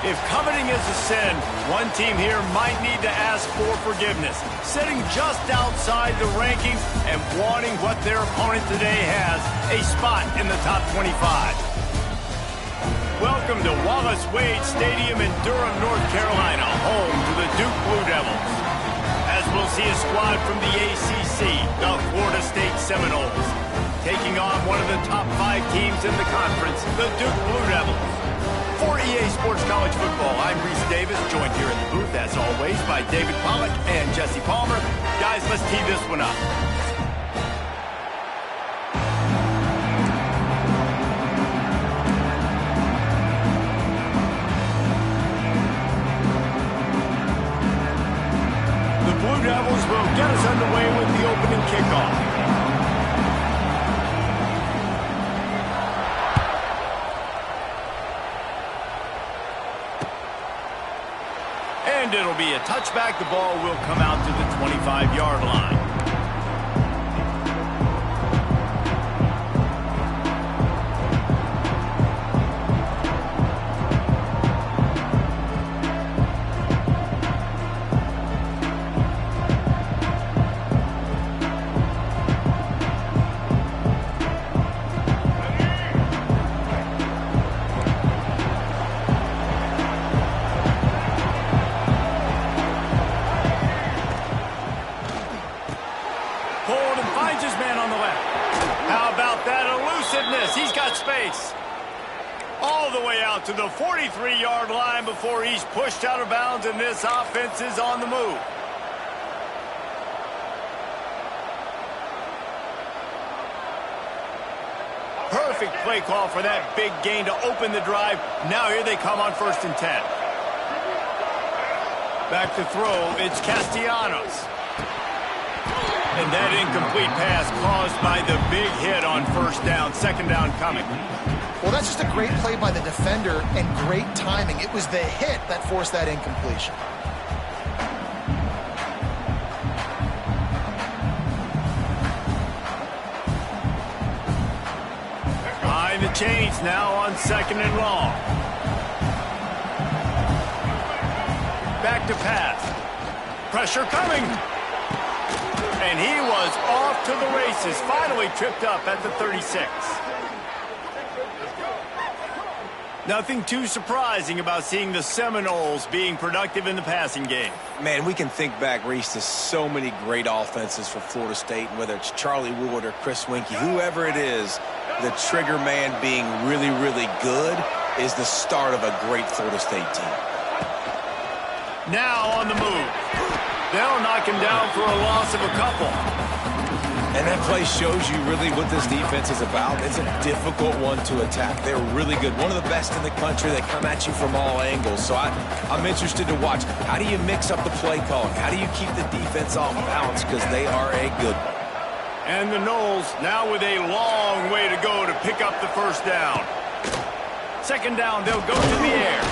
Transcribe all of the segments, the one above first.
If coveting is a sin, one team here might need to ask for forgiveness, sitting just outside the rankings and wanting what their opponent today has, a spot in the top 25. Welcome to Wallace Wade Stadium in Durham, North Carolina, home to the Duke Blue Devils. As we'll see a squad from the ACC, the Florida State Seminoles, taking on one of the top 5 teams in the conference, the Duke Blue Devils. For EA Sports College Football, I'm Reese Davis, joined here in the booth, as always, by David Pollack and Jesse Palmer. Guys, let's tee this one up. The Blue Devils will get us underway with the opening kickoff. And it'll be a touchback. The ball will come out to the 25-yard line. He's got space. All the way out to the 43-yard line before he's pushed out of bounds, and this offense is on the move. Perfect play call for that big gain to open the drive. Now here they come on 1st and 10. Back to throw, it's Castellanos. And that incomplete pass caused by the big hit on 1st down. 2nd down coming. Well, that's just a great play by the defender and great timing. It was the hit that forced that incompletion. Behind the chains now on 2nd and long. Back to pass. Pressure coming. And he was off to the races, finally tripped up at the 36. Nothing too surprising about seeing the Seminoles being productive in the passing game. Man, we can think back, Reese, to so many great offenses for Florida State, and whether it's Charlie Wood or Chris Winkie, whoever it is, the trigger man being really, really good is the start of a great Florida State team. Now on the move. They'll knock him down for a loss of a couple. And that play shows you really what this defense is about. It's a difficult one to attack. They're really good. One of the best in the country. They come at you from all angles. So I'm interested to watch. How do you mix up the play calling? How do you keep the defense off balance? Because they are a good one. And the Noles now with a long way to go to pick up the 1st down. 2nd down, they'll go to the air.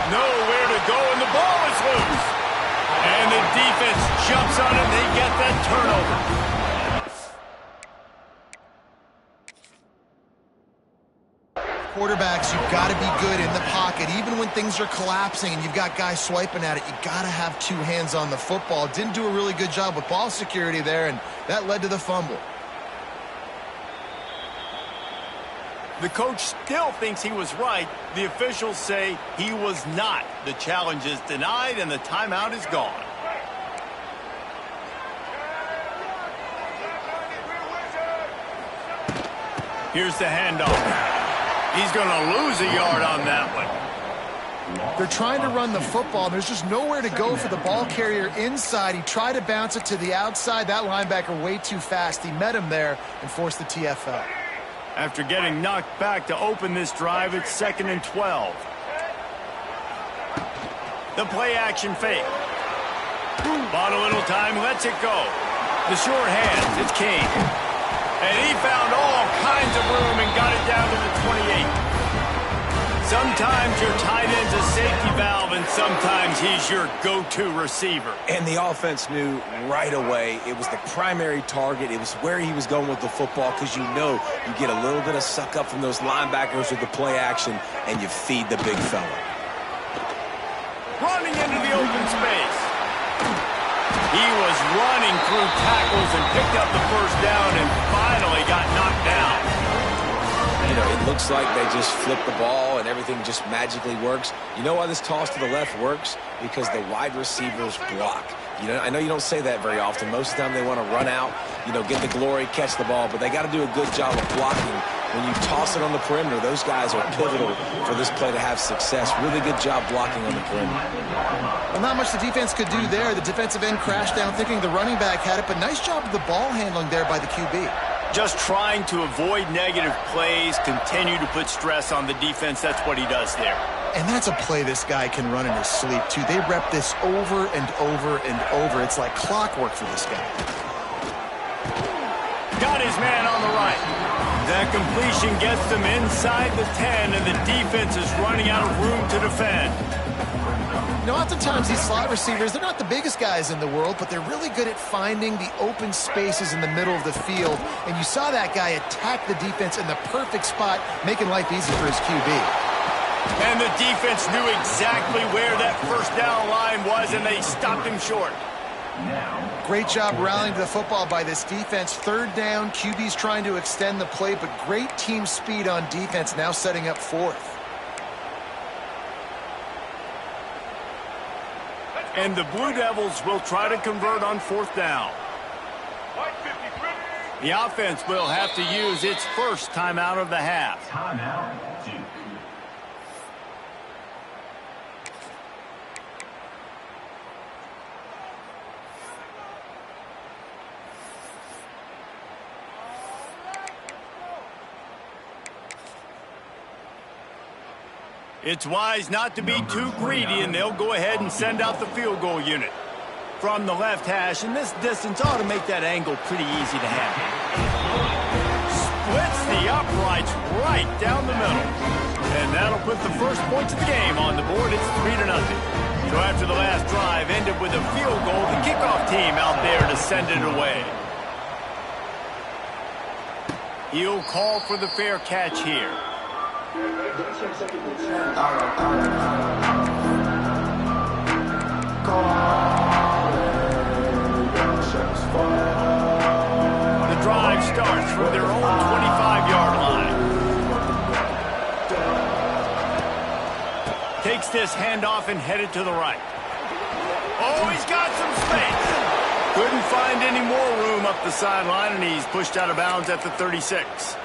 Nowhere to go, and the ball is loose. And the defense jumps on it. They get that turnover. Quarterbacks, you've got to be good in the pocket. Even when things are collapsing and you've got guys swiping at it, you've got to have 2 hands on the football. Didn't do a really good job with ball security there, and that led to the fumble. The coach still thinks he was right. The officials say he was not. The challenge is denied, and the timeout is gone. Here's the handoff. He's going to lose a yard on that one. They're trying to run the football. There's just nowhere to go for the ball carrier inside. He tried to bounce it to the outside. That linebacker way too fast. He met him there and forced the TFL. After getting knocked back to open this drive, it's 2nd and 12. The play action fake. Bought a little time, lets it go. The short hands, it's Kane. And he found all kinds of room and got it down to the 28. Sometimes your tight end's a safety valve, and sometimes he's your go-to receiver. And the offense knew right away it was the primary target. It was where he was going with the football, because you know you get a little bit of suck up from those linebackers with the play action, and you feed the big fella. running into the open space. He was running through tackles and picked up the first down and finally got knocked down. You know, it looks like they just flip the ball and everything just magically works. You know why this toss to the left works? Because the wide receivers block. You know, I know you don't say that very often. Most of the time they want to run out, you know, get the glory, catch the ball, but they got to do a good job of blocking. When you toss it on the perimeter, those guys are pivotal for this play to have success. Really good job blocking on the perimeter. Well, not much the defense could do there. The defensive end crashed down thinking the running back had it, but nice job of the ball handling there by the QB. Just trying to avoid negative plays, continue to put stress on the defense. That's what he does there. And that's a play this guy can run in his sleep, too. They rep this over and over and over. It's like clockwork for this guy. Got his man on the right. That completion gets them inside the 10, and the defense is running out of room to defend. You know, oftentimes these slot receivers, they're not the biggest guys in the world, but they're really good at finding the open spaces in the middle of the field. And you saw that guy attack the defense in the perfect spot, making life easy for his QB. And the defense knew exactly where that first down line was, and they stopped him short. Great job rallying to the football by this defense. Third down, QB's trying to extend the play, but great team speed on defense, now setting up fourth. And the Blue Devils will try to convert on fourth down. The offense will have to use its first timeout of the half. Timeout 2. It's wise not to be too greedy, and they'll go ahead and send out the field goal unit. From the left hash, and this distance ought to make that angle pretty easy to handle. Splits the uprights right down the middle. And that'll put the first points of the game on the board. It's 3-0. So after the last drive ended with a field goal, the kickoff team out there to send it away. He'll call for the fair catch here. The drive starts from their own 25-yard line. Takes this handoff and headed to the right. Oh, he's got some space. Couldn't find any more room up the sideline, and he's pushed out of bounds at the 36.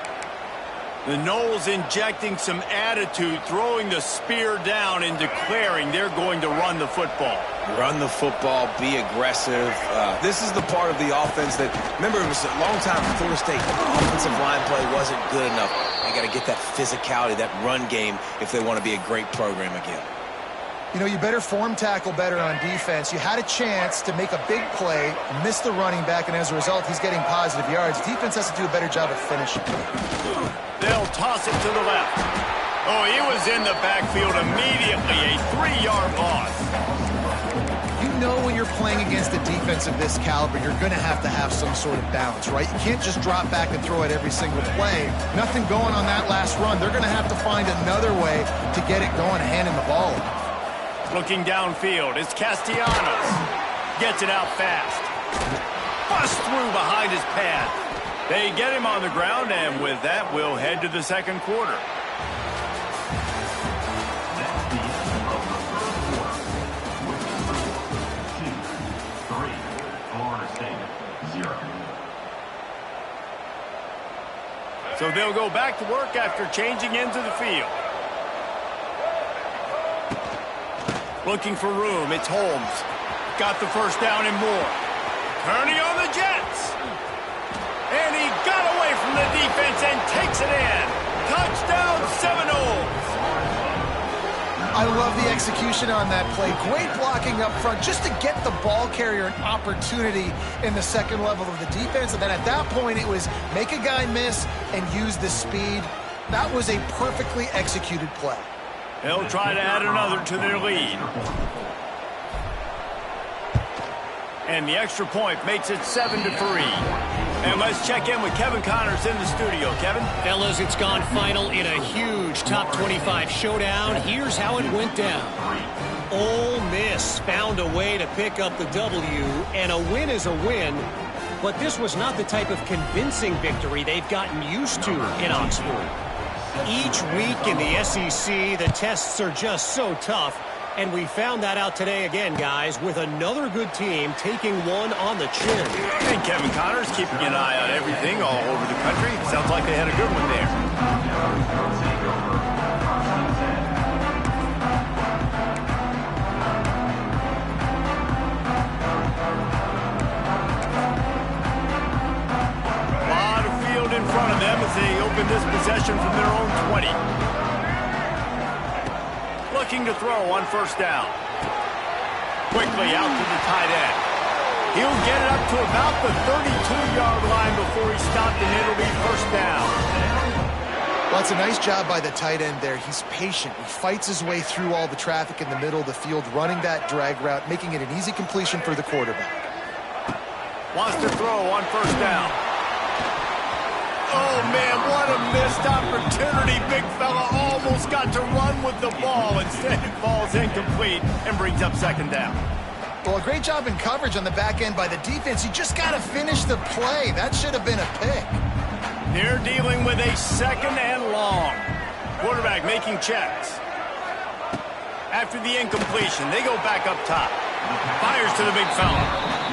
The Noles injecting some attitude, throwing the spear down and declaring they're going to run the football. Run the football, be aggressive. This is the part of the offense that, remember, it was a long time for Florida State. Offensive line play wasn't good enough. They got to get that physicality, that run game, if they want to be a great program again. You know, you better form tackle better on defense. You had a chance to make a big play, miss the running back, and as a result, he's getting positive yards. Defense has to do a better job of finishing. They'll toss it to the left. Oh, he was in the backfield immediately. A 3-yard loss. You know when you're playing against a defense of this caliber, you're going to have some sort of balance, right? You can't just drop back and throw it every single play. Nothing going on that last run. They're going to have to find another way to get it going, handing the ball off. Looking downfield, it's Castellanos. Gets it out fast. Bust through behind his pad. They get him on the ground, and with that, we'll head to the second quarter. So they'll go back to work after changing into the field. Looking for room, it's Holmes. Got the first down and more. Turning on the Jets. And he got away from the defense and takes it in. Touchdown, Seminoles. I love the execution on that play. Great blocking up front just to get the ball carrier an opportunity in the second level of the defense. And then at that point, it was make a guy miss and use the speed. That was a perfectly executed play. They'll try to add another to their lead. And the extra point makes it 7-3. And let's check in with Kevin Connors in the studio. Kevin? Fellas, it's gone final in a huge top 25 showdown. Here's how it went down. Ole Miss found a way to pick up the W, and a win is a win. But this was not the type of convincing victory they've gotten used to in Oxford. Each week in the SEC, the tests are just so tough. And we found that out today again, guys, with another good team taking one on the chin. And Kevin Connors keeping an eye on everything all over the country. Sounds like they had a good one there. A lot of field in front of them as they open this possession from their own 20. Looking to throw on first down. Quickly out to the tight end. He'll get it up to about the 32-yard line before he's stopped, and it'll be first down. Well, it's a nice job by the tight end there. He's patient. He fights his way through all the traffic in the middle of the field, running that drag route, making it an easy completion for the quarterback. Wants to throw on first down. Oh, man, what a missed opportunity. Big fella almost got to run with the ball. Instead, it falls incomplete and brings up second down. Well, a great job in coverage on the back end by the defense. You just got to finish the play. That should have been a pick. They're dealing with a second and long. Quarterback making checks. After the incompletion, they go back up top. Fires to the big fella.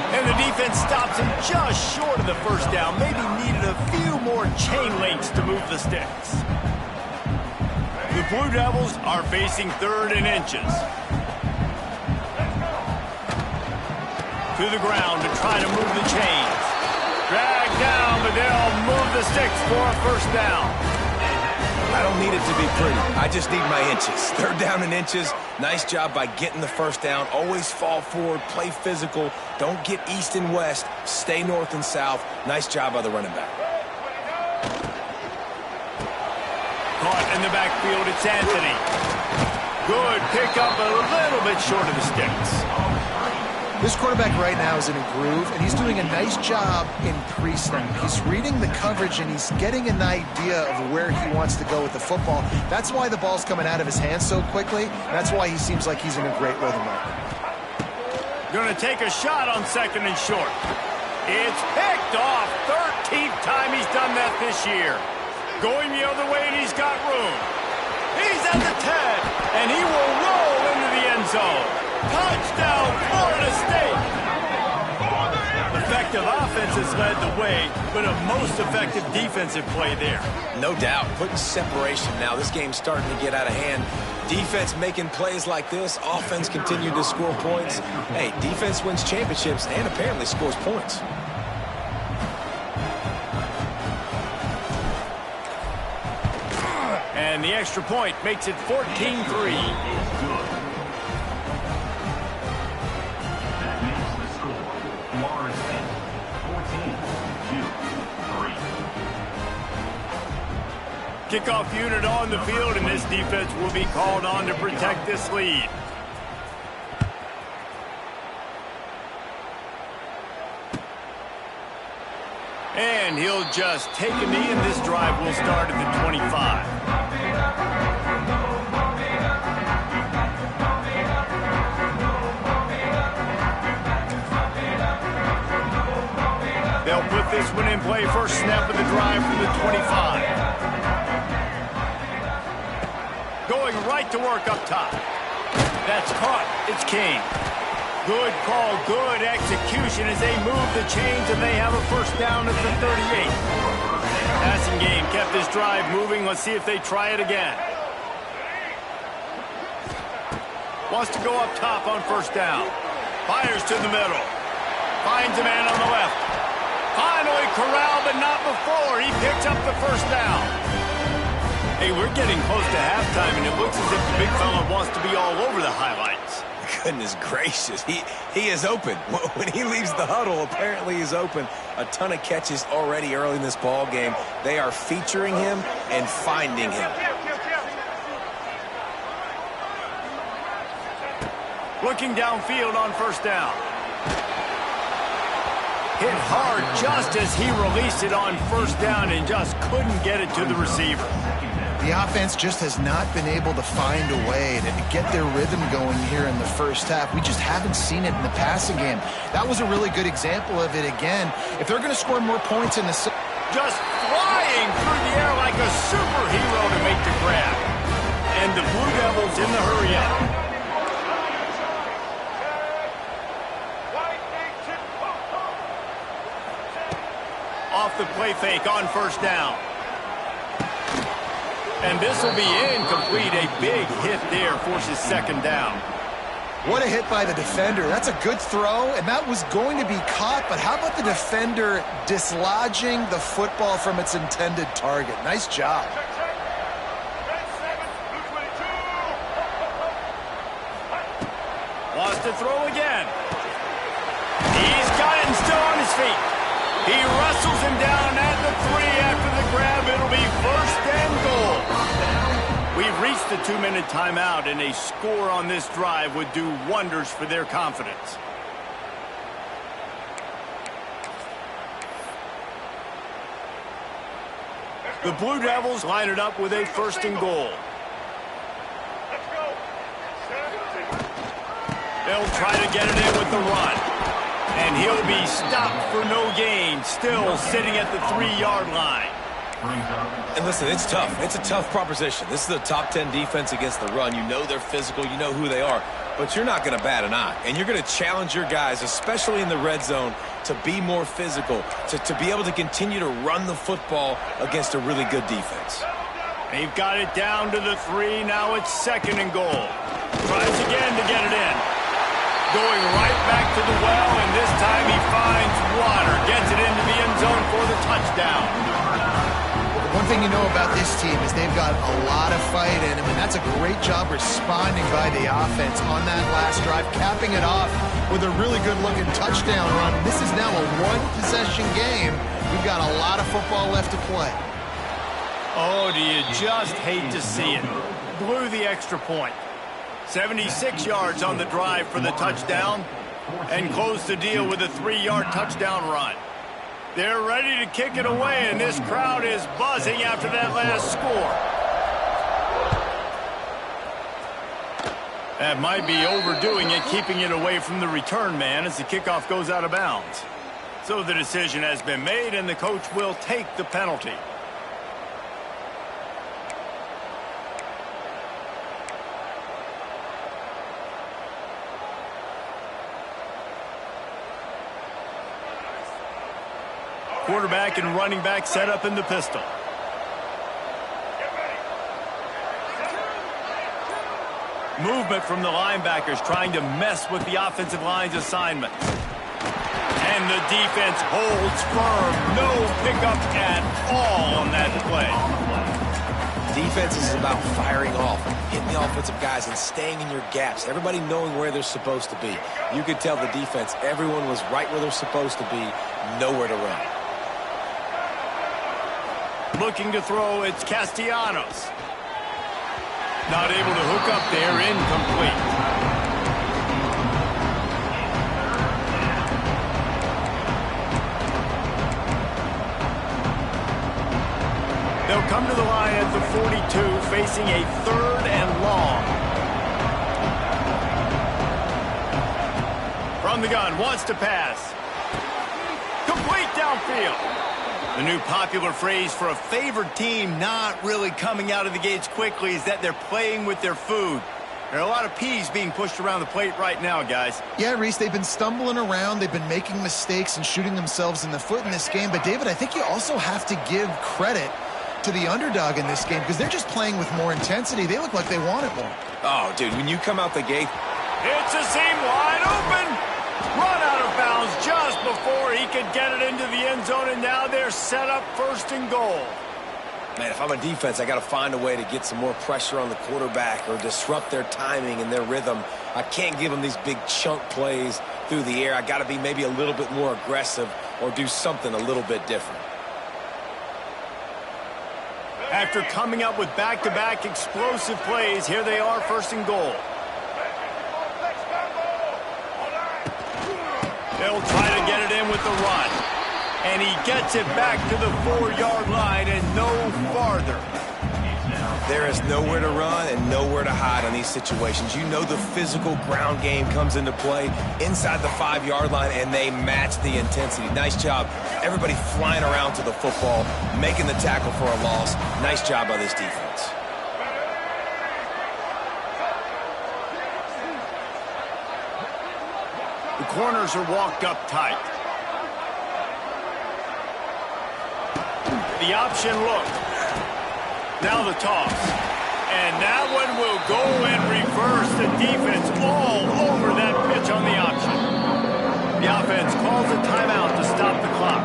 And the defense stops him just short of the first down. Maybe needed a few more chain links to move the sticks. The Blue Devils are facing third and inches. To the ground to try to move the chains. Drag down, but they'll move the sticks for a first down. I don't need it to be pretty. I just need my inches. Third down in inches. Nice job by getting the first down. Always fall forward, play physical. Don't get east and west. Stay north and south. Nice job by the running back. Caught in the backfield, it's Anthony. Good pickup, a little bit short of the sticks. This quarterback right now is in a groove, and he's doing a nice job in pre-snap. He's reading the coverage, and he's getting an idea of where he wants to go with the football. That's why the ball's coming out of his hands so quickly. That's why he seems like he's in a great rhythm right now. Going to take a shot on second and short. It's picked off. 13th time he's done that this year. Going the other way, and he's got room. He's at the 10, and he will roll into the end zone. Touchdown, Florida State! Effective offense has led the way, but a most effective defensive play there. No doubt. Putting separation now. This game's starting to get out of hand. Defense making plays like this. Offense continued to score points. Hey, defense wins championships and apparently scores points. And the extra point makes it 14-3. Kickoff unit on the field, and this defense will be called on to protect this lead. And he'll just take a knee, and this drive will start at the 25. They'll put this one in play. First snap of the drive from the 25. Going right to work up top. That's caught. It's King. Good call, good execution as they move the chains, and they have a first down at the 38. Passing game kept this drive moving. Let's see if they try it again. Wants to go up top on first down. Fires to the middle. Finds a man on the left. Finally corralled, but not before. He picks up the first down. Hey, we're getting close to halftime, and it looks as if the big fella wants to be all over the highlights. Goodness gracious, he is open. When he leaves the huddle, apparently he's open. A ton of catches already early in this ball game. They are featuring him and finding him. Looking downfield on first down. Hit hard just as he released it on first down and just couldn't get it to the receiver. The offense just has not been able to find a way to get their rhythm going here in the first half. We just haven't seen it in the passing game. That was a really good example of it again. If they're going to score more points in the... Just flying through the air like a superhero to make the grab. And the Blue Devils in the hurry up. Off the play fake on first down. And this will be incomplete. A big hit there forces second down. What a hit by the defender. That's a good throw, and that was going to be caught, but how about the defender dislodging the football from its intended target? Nice job. Lost to throw again. He's got it and still on his feet. He wrestles him down at the 3 after the grab. It'll be first and goal. We've reached the 2-minute timeout, and a score on this drive would do wonders for their confidence. The Blue Devils line it up with a first and goal. They'll try to get it in with the run. And he'll be stopped for no gain, still sitting at the 3-yard line. And listen, it's tough. It's a tough proposition. This is the top 10 defense against the run. You know they're physical. You know who they are. But you're not going to bat an eye. And you're going to challenge your guys, especially in the red zone, to be more physical, to be able to continue to run the football against a really good defense. They've got it down to the 3. Now it's second and goal. Tries again to get it in. Going right back to the well, and this time he finds water. Gets it into the end zone for the touchdown. One thing you know about this team is they've got a lot of fight in them, and that's a great job responding by the offense on that last drive, capping it off with a really good-looking touchdown run. This is now a one-possession game. We've got a lot of football left to play. Oh, do you just hate to see it. Blew the extra point. 76 yards on the drive for the touchdown, and closed the deal with a 3-yard touchdown run. They're ready to kick it away, and this crowd is buzzing after that last score. That might be overdoing it, keeping it away from the return man as the kickoff goes out of bounds. So the decision has been made, and the coach will take the penalty. Quarterback and running back set up in the pistol. Movement from the linebackers trying to mess with the offensive line's assignment. And the defense holds firm. No pickup at all on that play. Defense is about firing off, hitting the offensive guys, and staying in your gaps. Everybody knowing where they're supposed to be. You could tell the defense, everyone was right where they're supposed to be, nowhere to run. Looking to throw, it's Castellanos. Not able to hook up there, incomplete. They'll come to the line at the 42, facing a 3rd and long. From the gun, wants to pass. Complete downfield. The new popular phrase for a favored team not really coming out of the gates quickly is that they're playing with their food. There are a lot of peas being pushed around the plate right now, guys. Yeah, Reese, they've been stumbling around. They've been making mistakes and shooting themselves in the foot in this game. But, David, I think you also have to give credit to the underdog in this game because they're just playing with more intensity. They look like they want it more. Oh, dude, when you come out the gate. It's a seam wide open. Run out of bounds just before he could get it into the end zone, and now they're set up first and goal. Man, if I'm a defense, I got to find a way to get some more pressure on the quarterback or disrupt their timing and their rhythm. I can't give them these big chunk plays through the air. I got to be maybe a little bit more aggressive or do something a little bit different. After coming up with back-to-back explosive plays, here they are first and goal. They'll try to get it in with the run. And he gets it back to the 4-yard line and no farther. There is nowhere to run and nowhere to hide on these situations. You know the physical ground game comes into play inside the 5-yard line, and they match the intensity. Nice job. Everybody flying around to the football, making the tackle for a loss. Nice job by this defense. The corners are walked up tight. The option look. Now the toss. And that one will go in reverse. The defense all over that pitch on the option. The offense calls a timeout to stop the clock.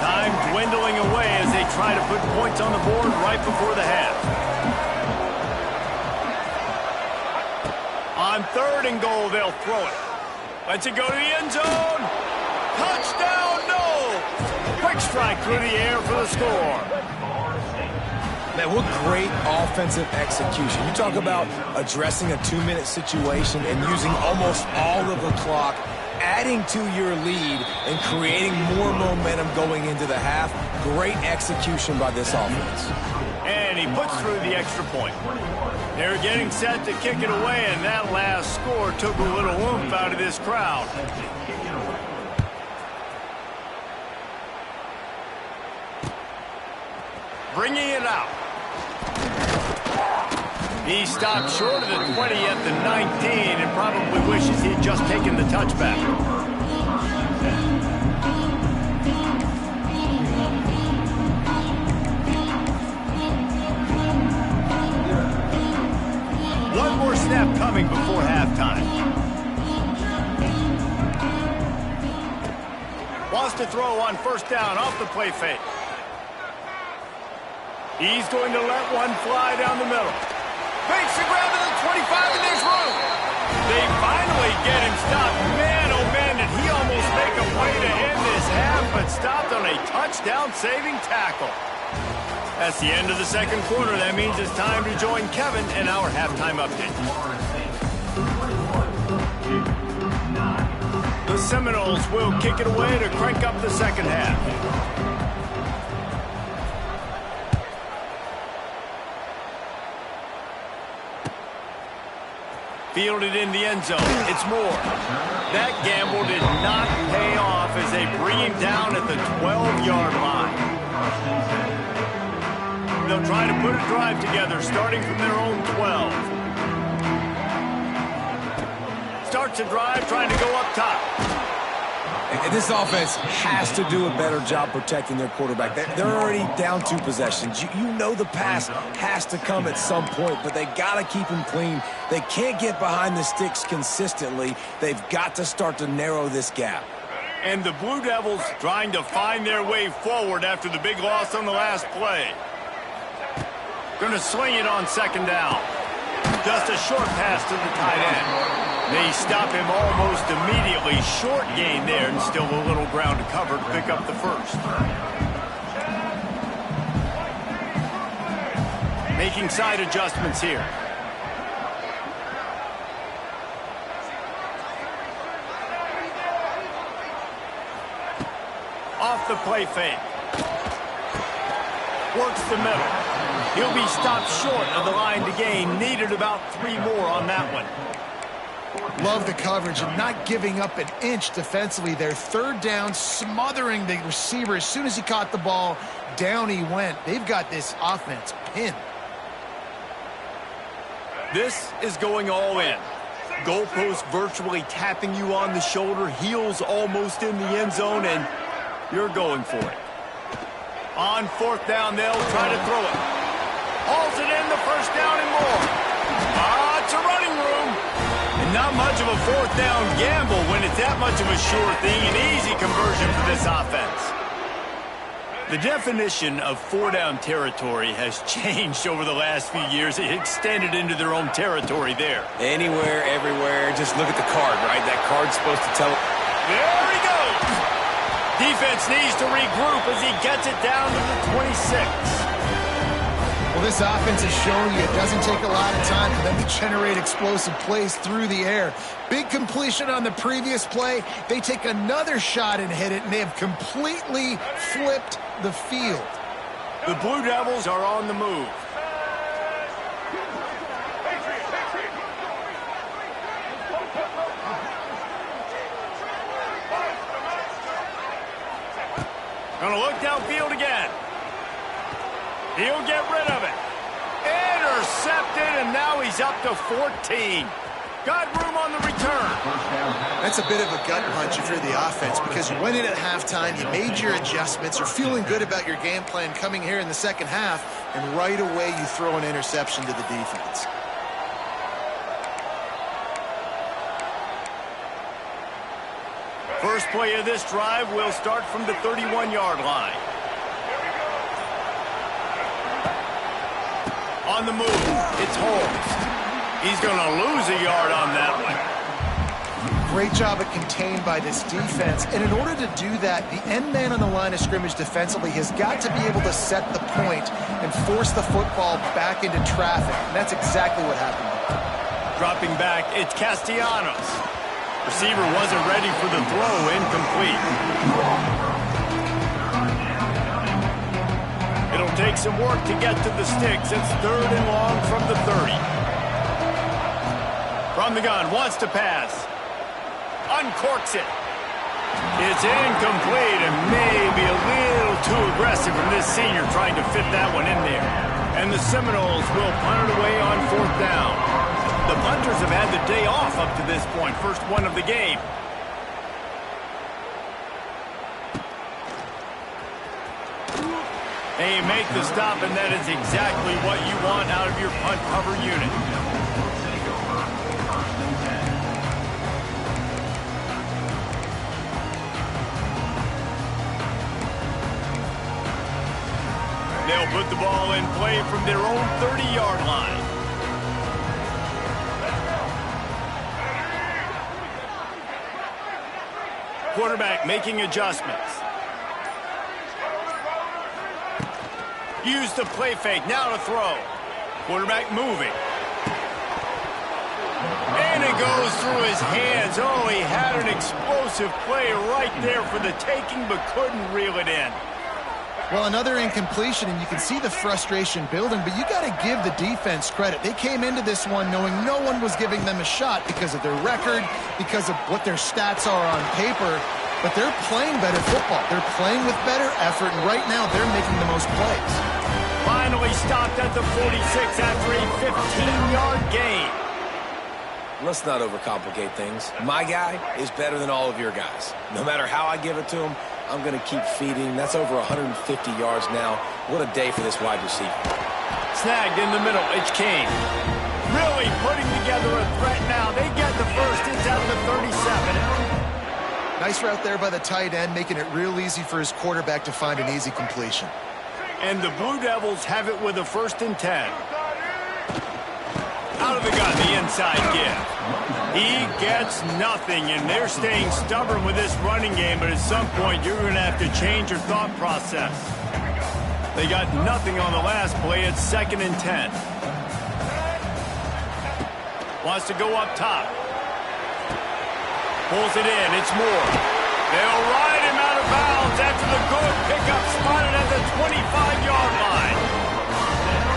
Time dwindling away as they try to put points on the board right before the half. On 3rd and goal, they'll throw it. Lets it go to the end zone. Touchdown, no! Quick strike through the air for the score. Man, what great offensive execution. You talk about addressing a 2-minute situation and using almost all of the clock, adding to your lead and creating more momentum going into the half. Great execution by this offense. And he puts through the extra point. They're getting set to kick it away, and that last score took a little oomph out of this crowd. Bringing it out. He stopped short of the 20 at the 19 and probably wishes he'd just taken the touchback. One more snap coming before halftime. Wants to throw on 1st down off the play fake. He's going to let one fly down the middle. Fakes the grab to the 25, and there's room. They finally get him stopped. Man, oh man, did he almost make a play to end this half, but stopped on a touchdown-saving tackle. That's the end of the 2nd quarter. That means it's time to join Kevin in our halftime update. The Seminoles will kick it away to crank up the 2nd half. Fielded in the end zone. It's Moore. That gamble did not pay off as they bring him down at the 12-yard line. They'll try to put a drive together, starting from their own 12. Starts a drive, trying to go up top. And this offense has to do a better job protecting their quarterback. They're already down 2 possessions. You know the pass has to come at some point, but they got to keep him clean. They can't get behind the sticks consistently. They've got to start to narrow this gap. And the Blue Devils trying to find their way forward after the big loss on the last play. Going to sling it on 2nd down. Just a short pass to the tight end. They stop him almost immediately. Short gain there, and still a little ground to cover to pick up the 1st. Making side adjustments here. Off the play fake. Works the middle. He'll be stopped short of the line to gain. Needed about 3 more on that one. Love the coverage and not giving up an inch defensively. Their 3rd down, smothering the receiver. As soon as he caught the ball, down he went. They've got this offense pinned. This is going all in. Goalpost virtually tapping you on the shoulder. Heels almost in the end zone, and you're going for it. On 4th down, they'll try to throw it. Hauls it in, the 1st down and more. It's a running room. And not much of a 4th down gamble when it's that much of a sure thing. An easy conversion for this offense. The definition of 4-down territory has changed over the last few years. It extended into their own territory there. Anywhere, everywhere. Just look at the card, right? That card's supposed to tell. There he goes. Defense needs to regroup as he gets it down to the 26. Well, this offense has shown you it doesn't take a lot of time for them to generate explosive plays through the air. Big completion on the previous play. They take another shot and hit it, and they have completely flipped the field. The Blue Devils are on the move. Gonna look downfield again. He'll get rid of it. Intercepted, and now he's up to 14. Got room on the return. That's a bit of a gut punch if you're the offense, because you went in at halftime, you made your adjustments, you're feeling good about your game plan coming here in the second half, and right away you throw an interception to the defense. First play of this drive will start from the 31-yard line. On the move, it's Holmes. He's going to lose a yard on that one. Great job at contained by this defense. And in order to do that, the end man on the line of scrimmage defensively has got to be able to set the point and force the football back into traffic. And that's exactly what happened. Dropping back, it's Castellanos. Receiver wasn't ready for the throw, incomplete. It'll take some work to get to the sticks. It's 3rd and long from the 30. From the gun, wants to pass. Uncorks it. It's incomplete and maybe a little too aggressive from this senior trying to fit that one in there. And the Seminoles will punt it away on 4th down. The punters have had the day off up to this point. First one of the game. They make the stop, and that is exactly what you want out of your punt cover unit. They'll put the ball in play from their own 30-yard line. Quarterback making adjustments. Use the play fake, now to throw. Quarterback moving. And it goes through his hands. Oh, he had an explosive play right there for the taking, but couldn't reel it in. Well, another incompletion, and you can see the frustration building, but you got to give the defense credit. They came into this one knowing no one was giving them a shot because of their record, because of what their stats are on paper, but they're playing better football. They're playing with better effort, and right now they're making the most plays. Finally stopped at the 46 after a 15-yard gain. Let's not overcomplicate things. My guy is better than all of your guys. No matter how I give it to him, I'm going to keep feeding. That's over 150 yards now. What a day for this wide receiver. Snagged in the middle. It's Kane. Really putting together a threat now. They get the first. It's at the 37. Nice route there by the tight end, making it real easy for his quarterback to find an easy completion. And the Blue Devils have it with a 1st and 10. Out of the gun, the inside give. He gets nothing, and they're staying stubborn with this running game, but at some point you're going to have to change your thought process. They got nothing on the last play. It's 2nd and 10. Wants to go up top. Pulls it in. It's Moore. They'll ride him out of bounds after the good pickup spotted at the 25-yard line.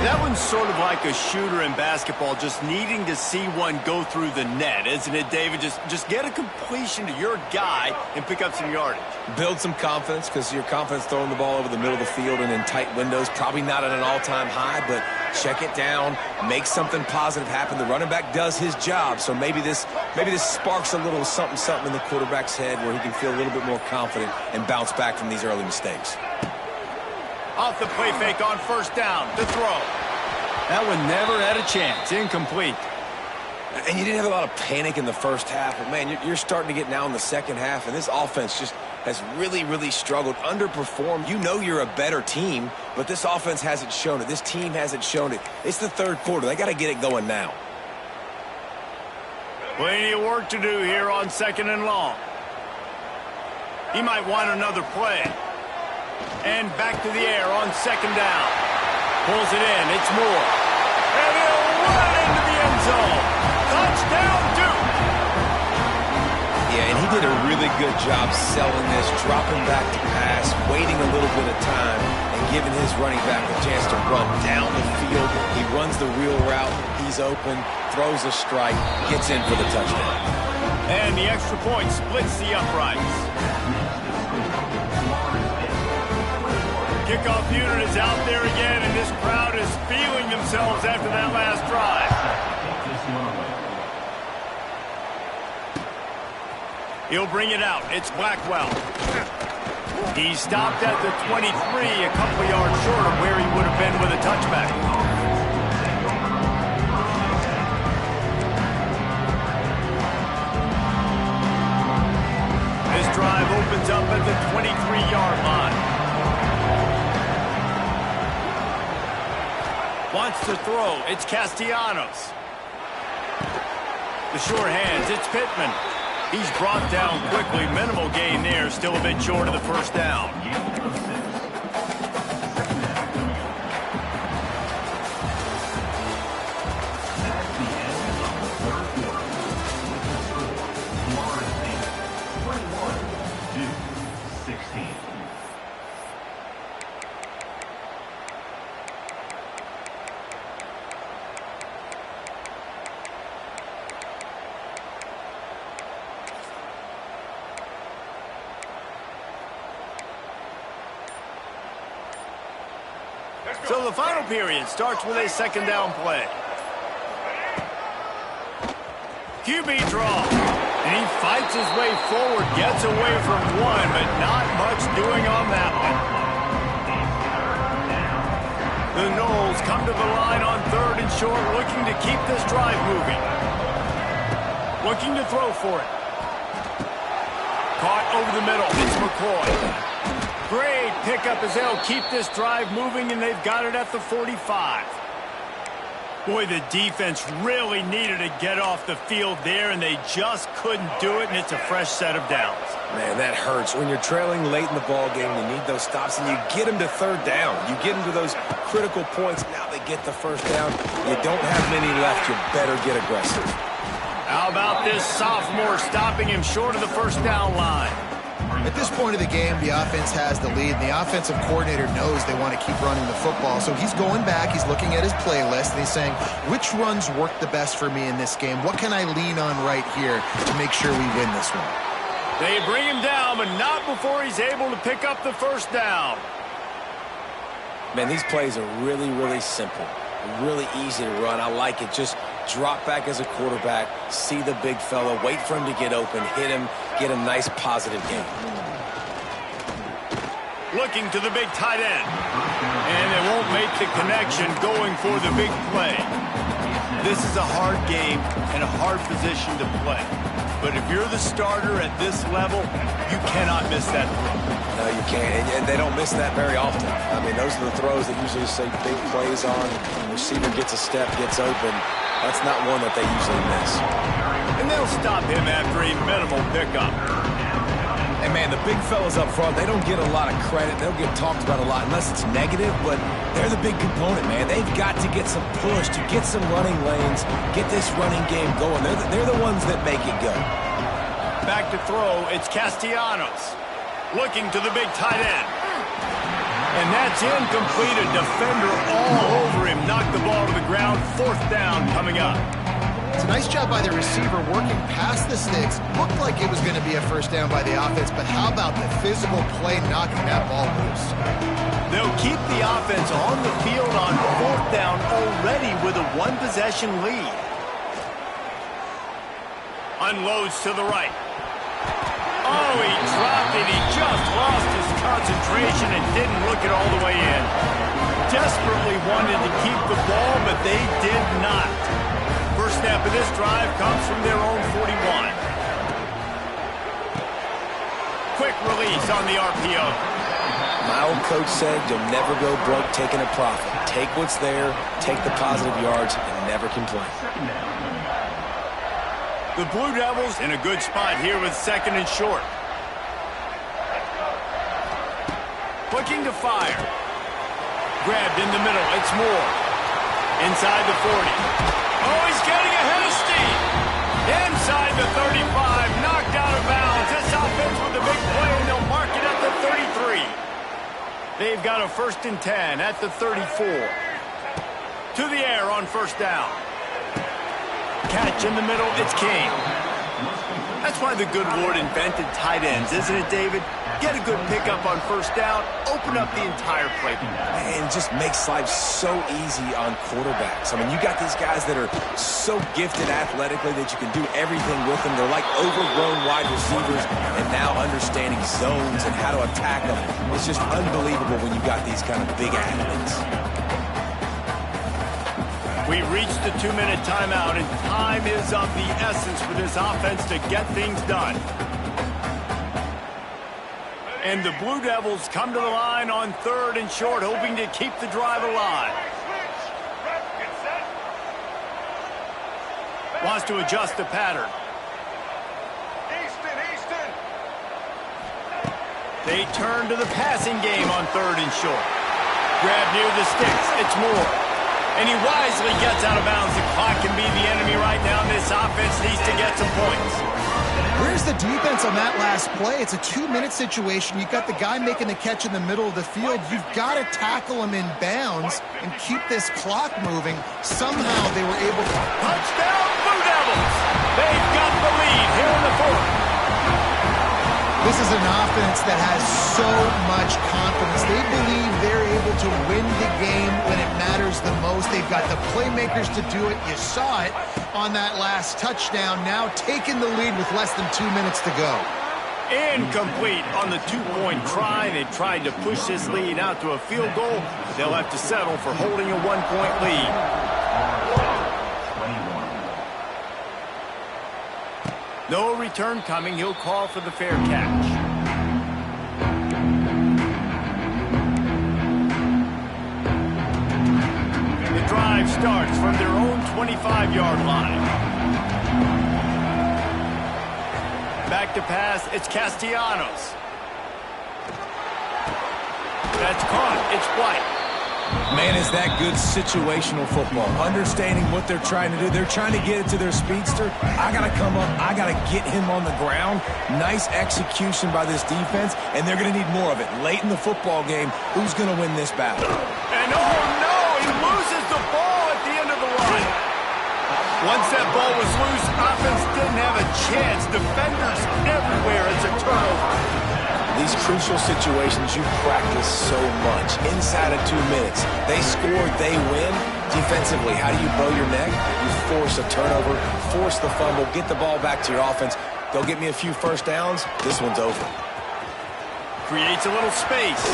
That one's sort of like a shooter in basketball, just needing to see one go through the net, isn't it, David? Just get a completion to your guy and pick up some yardage. Build some confidence, because your confidence throwing the ball over the middle of the field and in tight windows, probably not at an all-time high, but check it down, make something positive happen. The running back does his job, so maybe this sparks a little something in the quarterback's head where he can feel a little bit more confident and bounce back from these early mistakes. Off the play fake on 1st down to throw. That one never had a chance. Incomplete. And you didn't have a lot of panic in the first half, but, man, you're starting to get now in the second half, and this offense just has really, really struggled, underperformed. You know you're a better team, but this offense hasn't shown it. This team hasn't shown it. It's the 3rd quarter. They got to get it going now. Plenty of work to do here on 2nd and long. He might want another play. And back to the air on 2nd down. Pulls it in. It's Moore. And he'll run into the end zone. Touchdown, Duke. Yeah, and he did a really good job selling this, dropping back to pass, waiting a little bit of time, and giving his running back a chance to run down the field. He runs the real route. He's open, throws a strike, gets in for the touchdown. And the extra point splits the uprights. Kickoff unit is out there again, and this crowd is feeling themselves after that last drive. He'll bring it out. It's Blackwell. He stopped at the 23, a couple yards short of where he would have been with a touchback. This drive opens up at the 23-yard line. Wants to throw. It's Castellanos. The sure hands. It's Pittman. He's brought down quickly. Minimal gain there. Still a bit short of the first down. So the final period starts with a second down play. QB draw. And he fights his way forward, gets away from one, but not much doing on that one. The Noles come to the line on third and short, looking to keep this drive moving. Looking to throw for it. Caught over the middle. It's McCoy. Great pickup as they'll keep this drive moving, and they've got it at the 45. Boy, the defense really needed to get off the field there, and they just couldn't do it, and it's a fresh set of downs. Man, that hurts. When you're trailing late in the ball game, you need those stops, and you get them to third down. You get them to those critical points. Now they get the first down. You don't have many left. You better get aggressive. How about this sophomore stopping him short of the first down line? At this point of the game, the offense has the lead, and the offensive coordinator knows they want to keep running the football. So he's going back, he's looking at his playlist, and he's saying, which runs work the best for me in this game? What can I lean on right here to make sure we win this one? They bring him down, but not before he's able to pick up the first down. Man, these plays are really, really simple. Really easy to run. I like it. Just drop back as a quarterback, see the big fella, wait for him to get open, hit him, get a nice positive game. Looking to the big tight end. And they won't make the connection going for the big play. This is a hard game and a hard position to play. But if you're the starter at this level, you cannot miss that throw. No, you can't. And they don't miss that very often. I mean, those are the throws that usually say big plays on. The receiver gets a step, gets open. That's not one that they usually miss. And they'll stop him after a minimal pickup. And, man, the big fellas up front, they don't get a lot of credit. They'll get talked about a lot unless it's negative, but they're the big component, man. They've got to get some push, to get some running lanes, get this running game going. They're the ones that make it go. Back to throw, it's Castellanos. Looking to the big tight end. And that's incomplete. A defender all over him. Knocked the ball to the ground. Fourth down coming up. It's a nice job by the receiver working past the sticks. Looked like it was going to be a first down by the offense, but how about the physical play knocking that ball loose? They'll keep the offense on the field on fourth down already with a one-possession lead. Unloads to the right. Oh, he dropped it. He just lost his concentration and didn't look it all the way in. Desperately wanted to keep the ball, but they did not. First snap of this drive comes from their own 41. Quick release on the RPO. My old coach said you'll never go broke taking a profit. Take what's there, take the positive yards, and never complain. The Blue Devils in a good spot here with second and short. Looking to fire. Grabbed in the middle. It's Moore. Inside the 40. Oh, he's getting ahead of steam. Inside the 35. Knocked out of bounds. This offense with the big play, and they'll mark it at the 33. They've got a 1st and 10 at the 34. To the air on 1st down. Catch in the middle. It's King. That's why the good Lord invented tight ends, isn't it, David? Get a good pickup on 1st down, open up the entire playbook. And it just makes life so easy on quarterbacks. I mean, you got these guys that are so gifted athletically that you can do everything with them. They're like overgrown wide receivers, and now understanding zones and how to attack them. It's just unbelievable when you got these kind of big athletes. We reached the 2-minute timeout, and time is of the essence for this offense to get things done. And the Blue Devils come to the line on 3rd and short, hoping to keep the drive alive. Wants to adjust the pattern. Easton. They turn to the passing game on 3rd and short. Grab near the sticks. It's Moore. And he wisely gets out of bounds. The clock can be the enemy right now. This offense needs to get some points. Where's the defense on that last play? It's a 2-minute situation. You've got the guy making the catch in the middle of the field. You've got to tackle him in bounds and keep this clock moving. Somehow they were able to... Touchdown, Blue Devils! They've got the lead here in the 4th. This is an offense that has so much confidence. They believe they're able to win the game when it matters the most. They've got the playmakers to do it. You saw it on that last touchdown. Now taking the lead with less than 2 minutes to go. Incomplete on the 2-point try. They tried to push this lead out to a field goal. They'll have to settle for holding a 1-point lead. No return coming. He'll call for the fair catch. The drive starts from their own 25-yard line. Back to pass. It's Castellanos. That's caught. It's White. Man, is that good situational football. Understanding what they're trying to do. They're trying to get it to their speedster. I got to come up. I got to get him on the ground. Nice execution by this defense, and they're going to need more of it. Late in the football game, who's going to win this battle? And oh no, he loses the ball at the end of the line. Once that ball was loose, offense didn't have a chance. Defenders everywhere. It's a turnover. These crucial situations you practice so much. Inside of 2 minutes, they score, they win. Defensively, how do you bow your neck? You force a turnover, force the fumble, get the ball back to your offense. Go get me a few 1st downs. This one's over. Creates a little space.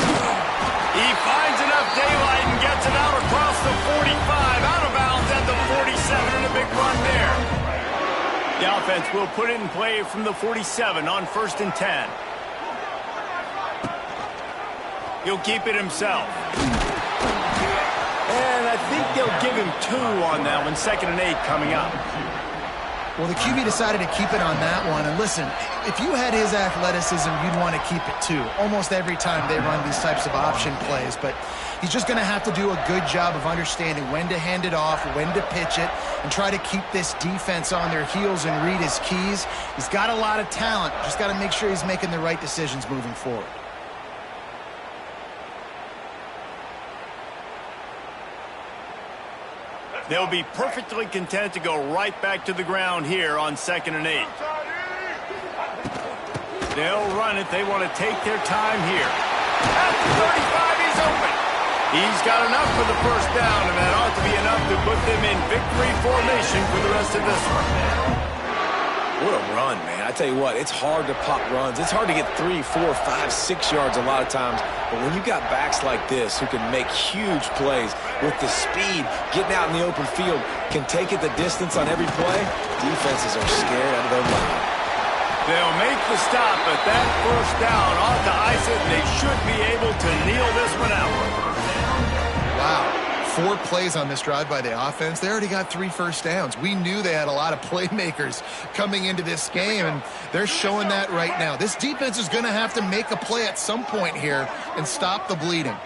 He finds enough daylight and gets it out across the 45. Out of bounds at the 47, and a big run there. The offense will put it in play from the 47 on 1st and 10. He'll keep it himself. And I think they'll give him 2 on that one. 2nd and 8 coming up. Well, the QB decided to keep it on that one. And listen, if you had his athleticism, you'd want to keep it too. Almost every time they run these types of option plays. But he's just going to have to do a good job of understanding when to hand it off, when to pitch it, and try to keep this defense on their heels and read his keys. He's got a lot of talent. Just got to make sure he's making the right decisions moving forward. They'll be perfectly content to go right back to the ground here on 2nd and 8. They'll run it. They want to take their time here. At the 35, he's open. He's got enough for the 1st down, and that ought to be enough to put them in victory formation for the rest of this one. What a run, man. I tell you what, it's hard to pop runs. It's hard to get 3, 4, 5, 6 yards a lot of times. But when you got backs like this who can make huge plays with the speed, getting out in the open field, can take it the distance on every play, defenses are scared out of their mind. They'll make the stop, but that 1st down ought to ice it, and they should be able to kneel this one out. Wow. 4 plays on this drive by the offense. They already got 3 1st downs. We knew they had a lot of playmakers coming into this game, and they're showing that right now. This defense is going to have to make a play at some point here and stop the bleeding.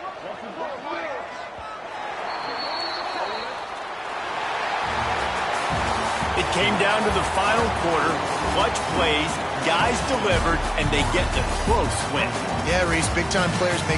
It came down to the final quarter, clutch plays, guys delivered, and they get the close win. Yeah, Reese, big-time players make